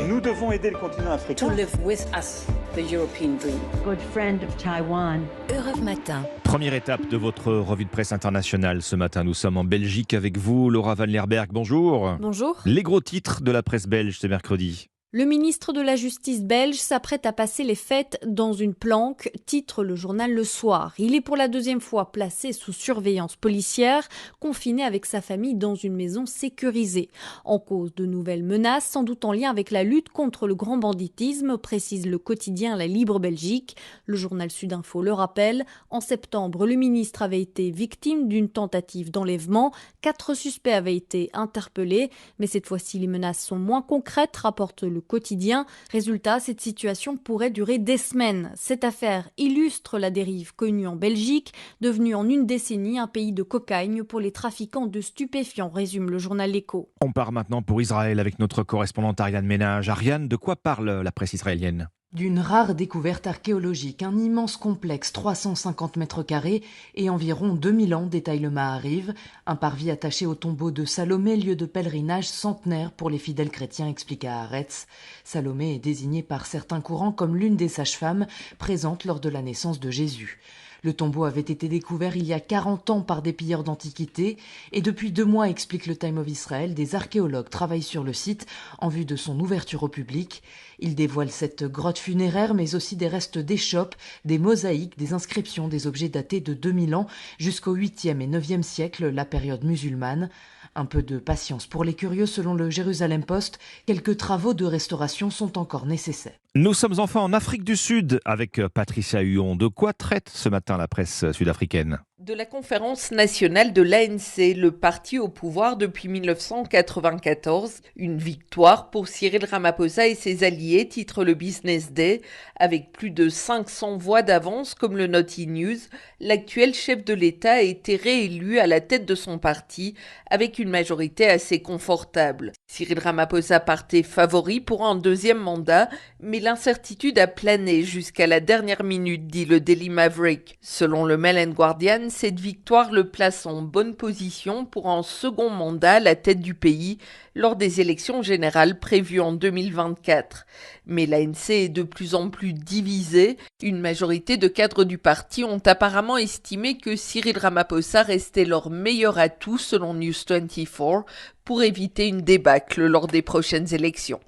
Nous devons aider le continent to africain. live with us the European dream. Good friend of Taiwan. Europe Matin. Première étape de votre revue de presse internationale. Ce matin, nous sommes en Belgique avec vous, Laura Van Leerberg. Bonjour. Bonjour. Les gros titres de la presse belge ce mercredi. Le ministre de la Justice belge s'apprête à passer les fêtes dans une planque, titre le journal Le Soir. Il est pour la deuxième fois placé sous surveillance policière, confiné avec sa famille dans une maison sécurisée. En cause de nouvelles menaces, sans doute en lien avec la lutte contre le grand banditisme, précise le quotidien La Libre Belgique. Le journal Sudinfo le rappelle. En septembre, le ministre avait été victime d'une tentative d'enlèvement. 4 suspects avaient été interpellés, mais cette fois-ci les menaces sont moins concrètes, rapporte le quotidien. Résultat, cette situation pourrait durer des semaines. Cette affaire illustre la dérive connue en Belgique, devenue en une décennie un pays de cocaïne pour les trafiquants de stupéfiants, résume le journal L'Écho. On part maintenant pour Israël avec notre correspondante Ariane Ménage. Ariane, de quoi parle la presse israélienne ? D'une rare découverte archéologique, un immense complexe 350 mètres carrés et environ 2000 ans, détaille le Maariv. Un parvis attaché au tombeau de Salomé, lieu de pèlerinage centenaire pour les fidèles chrétiens, explique Haaretz. Salomé est désignée par certains courants comme l'une des sages-femmes présentes lors de la naissance de Jésus. Le tombeau avait été découvert il y a 40 ans par des pilleurs d'antiquités et depuis 2 mois, explique le Time of Israel, des archéologues travaillent sur le site en vue de son ouverture au public. Ils dévoilent cette grotte funéraire mais aussi des restes d'échoppes, des mosaïques, des inscriptions, des objets datés de 2000 ans jusqu'au 8e et 9e siècle, la période musulmane. Un peu de patience pour les curieux selon le Jérusalem Post, quelques travaux de restauration sont encore nécessaires. Nous sommes enfin en Afrique du Sud avec Patricia Huon. De quoi traite ce matin la presse sud-africaine ? De la conférence nationale de l'ANC, le parti au pouvoir depuis 1994. Une victoire pour Cyril Ramaphosa et ses alliés, titre le Business Day. Avec plus de 500 voix d'avance, comme le note E-News, l'actuel chef de l'État a été réélu à la tête de son parti avec une majorité assez confortable. Cyril Ramaphosa partait favori pour un 2e mandat, mais l'incertitude a plané jusqu'à la dernière minute, dit le Daily Maverick. Selon le Mail and Guardian, cette victoire le place en bonne position pour un second mandat à la tête du pays lors des élections générales prévues en 2024. Mais l'ANC est de plus en plus divisée. Une majorité de cadres du parti ont apparemment estimé que Cyril Ramaphosa restait leur meilleur atout selon News 24 pour éviter une débâcle lors des prochaines élections.